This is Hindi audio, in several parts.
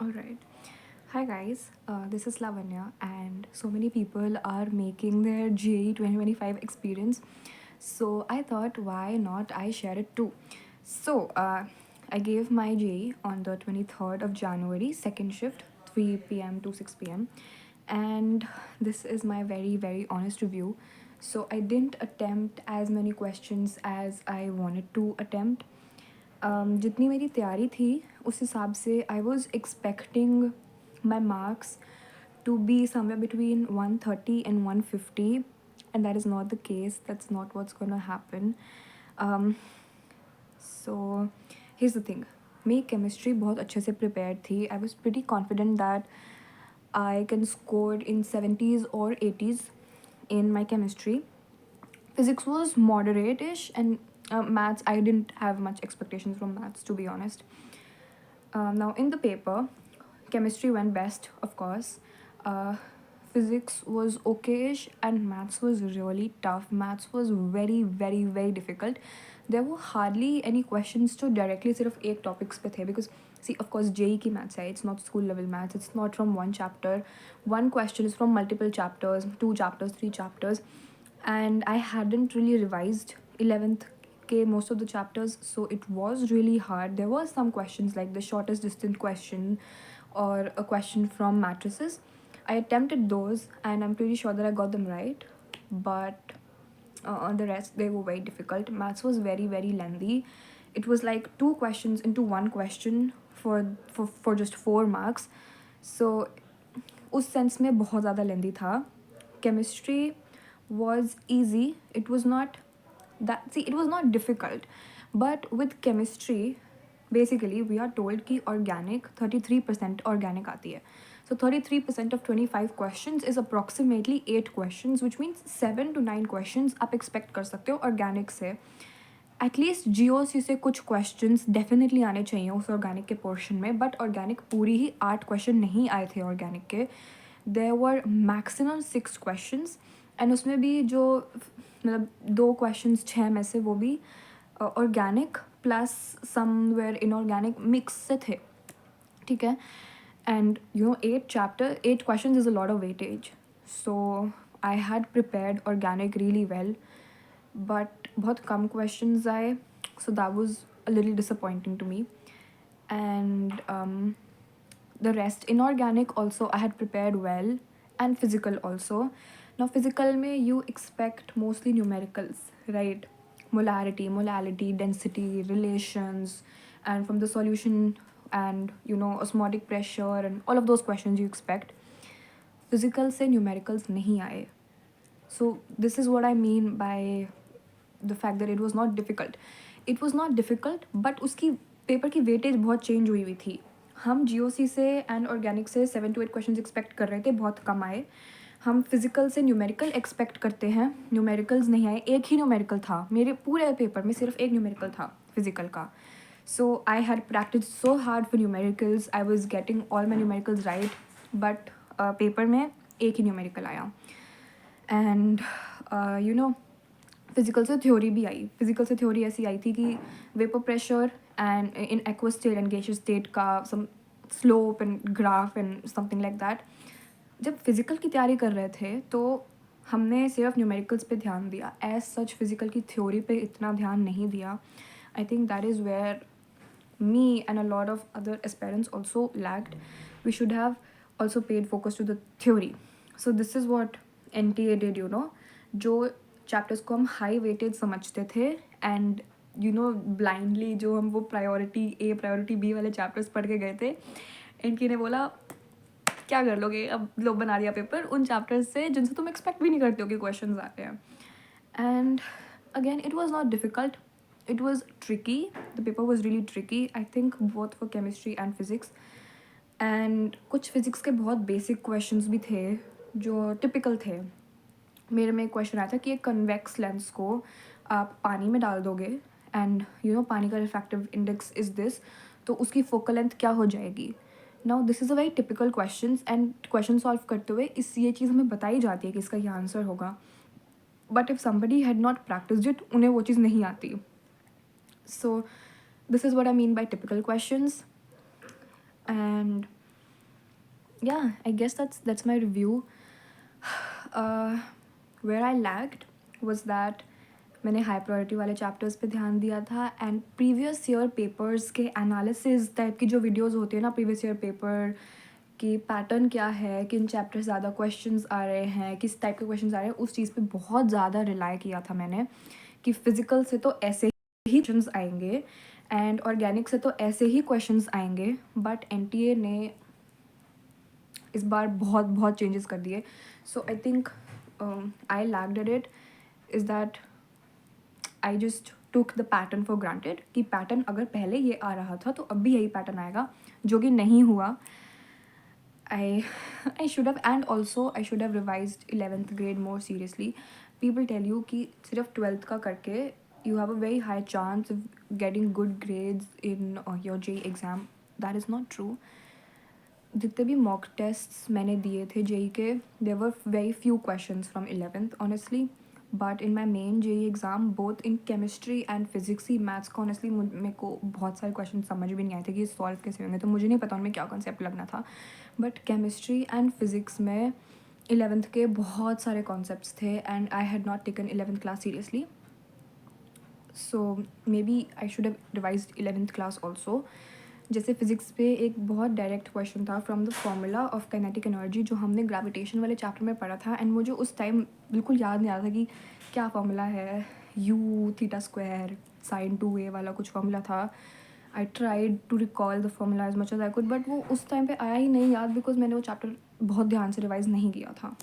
Alright. Hi guys, this is Lavanya, and so many people are making their GAE 2025 experience. So I thought, why not I share it too? So I gave my GAE on the 23rd of January, second shift, 3 p.m. to 6 p.m. And this is my very honest review. So I didn't attempt as many questions as I wanted to attempt. जितनी मेरी तैयारी थी उस हिसाब से I was expecting my marks to be somewhere between 130 and 150, and that is not the case. That's not what's gonna happen. um, so here's the thing. मेरी chemistry बहुत अच्छे से prepared थी. I was pretty confident that I can score in 70s or 80s in my chemistry. Physics was moderate-ish, and maths, I didn't have much expectations from maths, to be honest. Now in the paper, chemistry went best, of course. uh, Physics was okay-ish, and maths was really tough. Maths was very difficult. There were hardly any questions to directly सिर्फ एक topics पे थे, because see, of course, JEE की maths है, it's not school level maths, it's not from one chapter. One question is from multiple chapters, two chapters, three chapters, and I hadn't really revised 11th K most of the chapters, so it was really hard. There were some questions like the shortest distance question or a question from matrices. I attempted those, and I'm pretty sure that I got them right, but the rest, they were very difficult. Maths was very lengthy. It was like two questions into one question for just 4 marks. So उस सेंस में बहुत ज़्यादा लेंदी था. Chemistry was easy. It was not that, see, it was not difficult, but with chemistry, basically we are told कि organic 33% organic आती है. So 33% of 25 questions is approximately 8 questions, which means 7 to 9 questions आप expect कर सकते हो organic से. एटलीस्ट GOC से कुछ क्वेश्चंस डेफिनेटली आने चाहिए उस ऑर्गेनिक के पोर्शन में, बट ऑर्गेनिक पूरी ही 8 क्वेश्चन नहीं आए थे ऑर्गेनिक के. There were maximum 6 questions, and उसमें भी जो मतलब 2 क्वेश्चंस 6 में से वो भी organic plus somewhere inorganic mix से थे. ठीक है. And 8 questions is a lot of weightage. So I had prepared organic really well, but बहुत कम questions आए, so that was a little disappointing to me. And the rest, inorganic also I had prepared well, and physical also. Now physical में you expect mostly numericals, right? Molarity, density, relations, and from the solution, and osmotic pressure and all of those questions you expect. Physical से numericals नहीं आए. So this is what I mean by the fact that it was not difficult. It was not difficult, but उसकी पेपर की वेटेज बहुत चेंज हुई थी. हम GOC से एंड ऑर्गेनिक से 7 to 8 क्वेश्चन एक्सपेक्ट कर रहे थे, बहुत कम आए. हम फिजिकल से न्यूमेरिकल एक्सपेक्ट करते हैं, न्यूमेरिकल्स नहीं आए. एक ही न्यूमेरिकल था मेरे पूरे पेपर में, सिर्फ एक न्यूमेरिकल था फिजिकल का. So I had practice so hard for numericals. I was getting all my numericals right, but paper में एक ही न्यूमेरिकल आया. एंड फिजिकल से थ्योरी भी आई. फिजिकल से थ्योरी ऐसी आई थी कि vapour pressure and in aqueous state and gaseous state का some slope and graph and something like that. जब फिजिकल की तैयारी कर रहे थे तो हमने सिर्फ न्यूमेरिकल्स पे ध्यान दिया. एज सच फिजिकल की थ्योरी पे इतना ध्यान नहीं दिया. I think that is where me and a lot of other aspirants also lagged. We should have also paid focus to the theory. So this is what NTA did, जो चैप्टर्स को हम हाई वेटेज समझते थे, एंड ब्लाइंडली जो हम वो प्रायोरिटी A प्रायोरिटी B वाले चैप्टर्स पढ़ के गए थे. इनकी ने बोला क्या कर लोगे, अब लो बना दिया पेपर उन चैप्टर्स से जिनसे तुम एक्सपेक्ट भी नहीं करते हो कि क्वेश्चन आते हैं. And again it was not difficult, it was tricky. The paper was really tricky, I think, both for chemistry and physics. And कुछ physics के बहुत basic questions भी थे जो typical थे. मेरे में एक क्वेश्चन आया था कि एक कन्वेक्स लेंस को आप पानी में डाल दोगे, एंड पानी का रिफ्रैक्टिव इंडेक्स इज़ दिस, तो उसकी फोकल लेंथ क्या हो जाएगी. Now this is a very typical question, and question solve करते हुए ये चीज़ हमें बताई जाती है कि इसका ये आंसर होगा. But if somebody had not practised it, उन्हें वो चीज़ नहीं आती. So this is what I mean by typical questions. And yeah, I guess that's my review. Where I lagged was that मैंने हाई प्रायोरिटी वाले चैप्टर्स पे ध्यान दिया था, एंड प्रीवियस ईयर पेपर्स के एनालिसिस टाइप की जो वीडियोस होती है ना, प्रीवियस ईयर पेपर कि पैटर्न क्या है, किन चैप्टर से ज़्यादा क्वेश्चंस आ रहे हैं, किस टाइप के क्वेश्चंस आ रहे हैं, उस चीज़ पे बहुत ज़्यादा रिलाई किया था मैंने कि फ़िज़िकल से तो ऐसे ही क्वेश्चंस आएंगे एंड ऑर्गेनिक से तो ऐसे ही क्वेश्चंस आएंगे, बट एनटीए ने इस बार बहुत बहुत चेंजेस कर दिए. So I think I lagged at it is that I just took the pattern for granted कि पैटर्न अगर पहले ये आ रहा था तो अब भी यही पैटर्न आएगा, जो कि नहीं हुआ. I should have, and also I should have revised 11th grade more seriously. People tell you कि सिर्फ 12th का करके you have a very high chance of getting good grades in your JEE exam. That is not true. जितने भी मॉक टेस्ट्स मैंने दिए थे जेई के, there were very few questions from 11th honestly, but in my main JEE exam both in chemistry and physics ही, मैथ्स को ऑनेस्टली मेरे को बहुत सारे क्वेश्चन समझ भी नहीं आए थे कि सॉल्व कैसे होंगे, तो मुझे नहीं पता उनमें क्या कॉन्सेप्ट लगना था. बट केमिस्ट्री एंड फिजिक्स में 11th के बहुत सारे कॉन्सेप्ट्स थे and I had not taken 11th class seriously. So maybe I should have revised 11th class also. जैसे फिजिक्स पे एक बहुत डायरेक्ट क्वेश्चन था from the formula of kinetic energy, जो हमने ग्रेविटेशन वाले चैप्टर में पढ़ा था, एंड मुझे उस टाइम बिल्कुल याद नहीं आ रहा था कि क्या फॉर्मूला है, you theta square sine 2a वाला कुछ फॉर्मूला था. I tried to recall the formula as much as I could, but वो उस टाइम पे आया ही नहीं याद, बिकॉज मैंने वो चैप्टर बहुत ध्यान से रिवाइज नहीं किया था.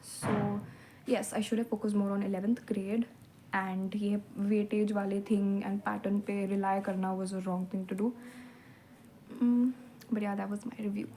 So yes, I should have focus more on 11th grade, and ये वेटेज वाले थिंग एंड पैटर्न पे रिलाई करना was a wrong thing to do. But yeah, that was my review.